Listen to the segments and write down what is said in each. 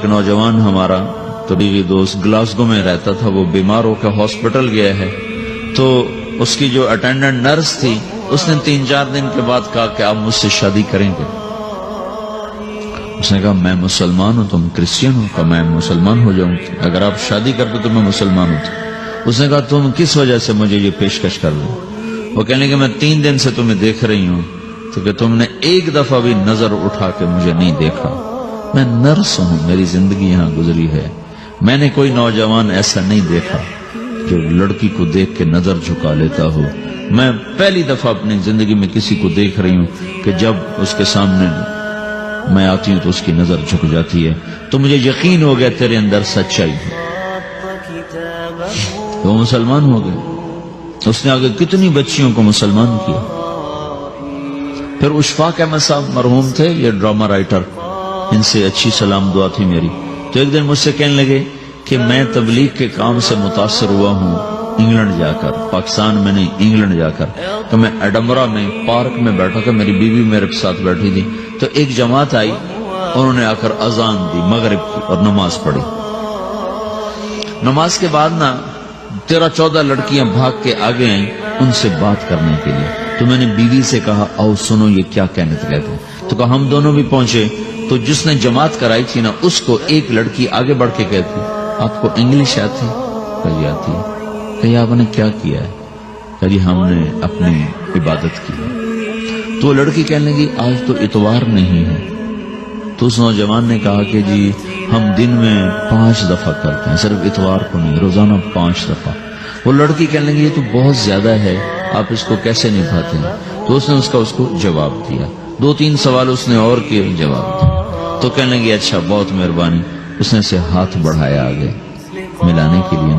نوجوان ہمارا طبیعی دوست گلاسگو میں رہتا تھا، وہ بیمار ہو کے ہاسپٹل گیا ہے، تو اس کی جو اٹینڈنٹ نرس تھی اس نے 3-4 دن کے بعد کہا کہ آپ مجھ سے شادی کریں گے؟ اس نے کہا میں مسلمان ہوں، تم کرسچن ہو؟ کہا میں مسلمان ہو جاؤں، اگر آپ شادی کرتے تو میں مسلمان ہوں۔ اس نے کہا تم کس وجہ سے مجھے یہ پیشکش کر لیں؟ وہ کہنے لگے میں 3 دن سے تمہیں دیکھ رہی ہوں تو کہ تم نے ایک دفعہ بھی نظر اٹھا کے مجھے نہیں دیکھا، میں نرس ہوں، میری زندگی یہاں گزری ہے، میں نے کوئی نوجوان ایسا نہیں دیکھا جو لڑکی کو دیکھ کے نظر جھکا لیتا ہو، میں پہلی دفعہ اپنی زندگی میں کسی کو دیکھ رہی ہوں کہ جب اس کے سامنے میں آتی ہوں تو اس کی نظر جھک جاتی ہے، تو مجھے یقین ہو گیا تیرے اندر سچائی ہے۔ وہ مسلمان ہو گئے، اس نے آگے کتنی بچیوں کو مسلمان کیا۔ پھر اشفاق احمد صاحب مرحوم تھے، یہ ڈرامہ رائٹر، ان سے اچھی سلام دعا تھی میری، تو ایک دن مجھ سے کہنے لگے کہ میں تبلیغ کے کام سے متاثر ہوا ہوں انگلینڈ جا کر، پاکستان میں نہیں انگلینڈ جا کر، تو میں ایڈمبرا میں پارک میں بیٹھا تھا، میری بیوی میرے ساتھ بیٹھی تھی، تو ایک جماعت آئی، انہوں نے آ کر اذان دی مغرب کی اور نماز پڑھی۔ نماز کے بعد 13-14 لڑکیاں بھاگ کے آگے آئیں ان سے بات کرنے کے لیے، تو میں نے بیوی سے کہا آؤ سنو یہ کیا کہنے کہتے ہیں، تو کہا ہم دونوں بھی پہنچے، تو جس نے جماعت کرائی تھی اس کو ایک لڑکی آگے بڑھ کے کہتی آپ کو انگلش آتی؟ کہی آتی ہے۔ کہی آپ نے کیا کیا ہے؟ کہی ہم نے اپنی عبادت کی۔ تو لڑکی کہنے لگی آج تو اتوار نہیں ہے، تو اس نوجوان نے کہا کہ جی ہم دن میں 5 دفعہ کرتے ہیں، صرف اتوار کو نہیں، روزانہ 5 دفعہ۔ وہ لڑکی کہنے لگی یہ تو بہت زیادہ ہے، آپ اس کو کیسے نبھاتے ہیں؟ تو اس نے اس کو جواب دیا، 2-3 سوال اس نے اور کیے، جواب دیا، تو کہنے لگی اچھا بہت مہربانی، اس نے سے ہاتھ بڑھایا آگے ملانے کے لیے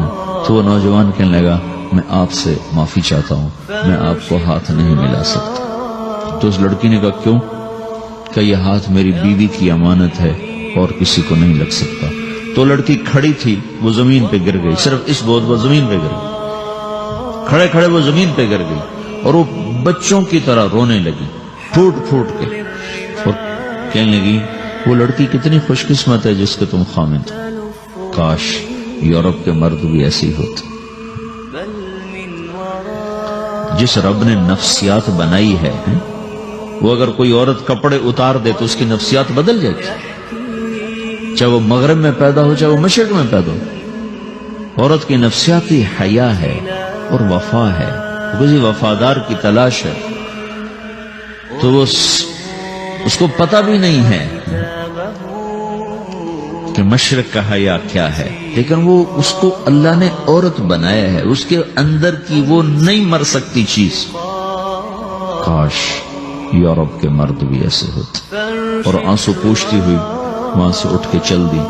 تو وہ نوجوان کہنے لگا میں آپ سے معافی چاہتا ہوں، میں آپ کو ہاتھ نہیں ملا سکتا۔ تو اس لڑکی نے کہا کیوں؟ کہ یہ ہاتھ میری بیوی کی امانت ہے اور کسی کو نہیں لگ سکتا۔ تو لڑکی کھڑی تھی، وہ زمین پہ گر گئی، صرف اس بہت وہ زمین پہ گر گئی، کھڑے کھڑے وہ زمین پہ گر گئی اور وہ بچوں کی طرح رونے لگی پھوٹ پھوٹ کے، اور کہنے لگی وہ لڑکی کتنی خوش قسمت ہے جس کے تم خامد ہو، کاش یورپ کے مرد بھی ایسی ہوتے۔ جس رب نے نفسیات بنائی ہے وہ اگر کوئی عورت کپڑے اتار دے تو اس کی نفسیات بدل جاتی، چاہے وہ مغرب میں پیدا ہو چاہے وہ مشرق میں پیدا ہو۔ عورت کی نفسیاتی حیا ہے اور وفا ہے، کسی وفادار کی تلاش ہے، تو وہ اس کو پتہ بھی نہیں ہے کہ مشرق کا حیا کیا ہے، لیکن وہ اس کو اللہ نے عورت بنایا ہے، اس کے اندر کی وہ نہیں مر سکتی چیز۔ کاش یورپ کے مرد بھی ایسے ہوتے۔ اور آنسو پوچھتی ہوئی وہاں سے اٹھ کے چل دی۔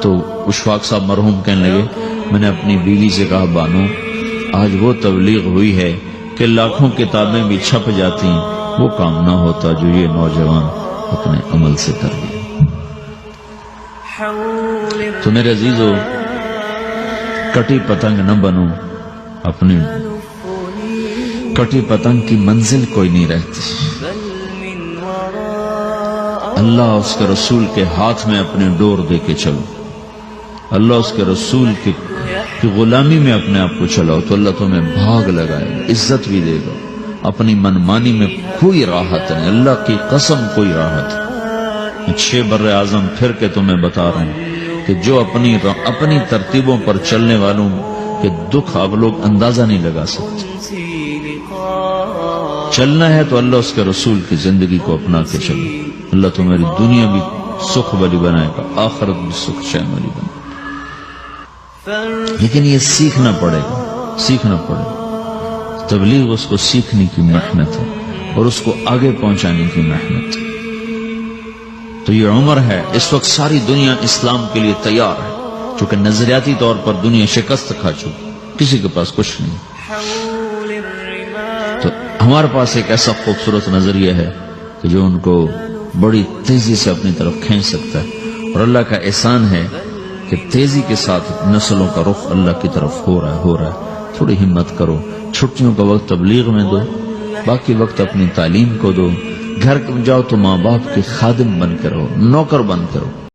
تو اشفاق صاحب مرحوم کہنے لگے میں نے اپنی بیوی سے کہا بانو آج وہ تبلیغ ہوئی ہے کہ لاکھوں کتابیں بھی چھپ جاتی، وہ کام نہ ہوتا جو یہ نوجوان اپنے عمل سے کر لیا۔ تو میرے عزیزو کٹی پتنگ نہ بنو، اپنی کٹی پتنگ کی منزل کوئی نہیں رہتی۔ اللہ اس کے رسول کے ہاتھ میں اپنے ڈور دے کے چلو، اللہ اس کے رسول کی غلامی میں اپنے آپ کو چلاؤ تو اللہ تمہیں بھاگ لگائے، عزت بھی دے گا۔ اپنی منمانی میں کوئی راحت نہیں، اللہ کی قسم کوئی راحت نہیں۔ 6 بر اعظم پھر کے تمہیں بتا رہا ہوں کہ جو اپنی ترتیبوں پر چلنے والوں کے دکھ آپ لوگ اندازہ نہیں لگا سکتے۔ چلنا ہے تو اللہ اس کے رسول کی زندگی کو اپنا کے چلو، اللہ تمہاری دنیا بھی سکھ والی بنائے گا، آخرت بھی سکھ چین والی بنائے گا۔ لیکن یہ سیکھنا پڑے گا، سیکھنا پڑے گا۔ تبلیغ اس کو سیکھنے کی محنت ہے اور اس کو آگے پہنچانے کی محنت ہے۔ تو یہ عمر ہے، اس وقت ساری دنیا اسلام کے لیے تیار ہے، چونکہ نظریاتی طور پر دنیا شکست کھا چکی، کسی کے پاس کچھ نہیں۔ تو ہمارے پاس ایک ایسا خوبصورت نظریہ ہے کہ جو ان کو بڑی تیزی سے اپنی طرف کھینچ سکتا ہے، اور اللہ کا احسان ہے کہ تیزی کے ساتھ نسلوں کا رخ اللہ کی طرف ہو رہا ہے۔ تھوڑی ہمت کرو، چھٹیوں کا وقت تبلیغ میں دو، باقی وقت اپنی تعلیم کو دو، گھر جاؤ تو ماں باپ کے خادم بن کے رہو، نوکر بن کے رہو۔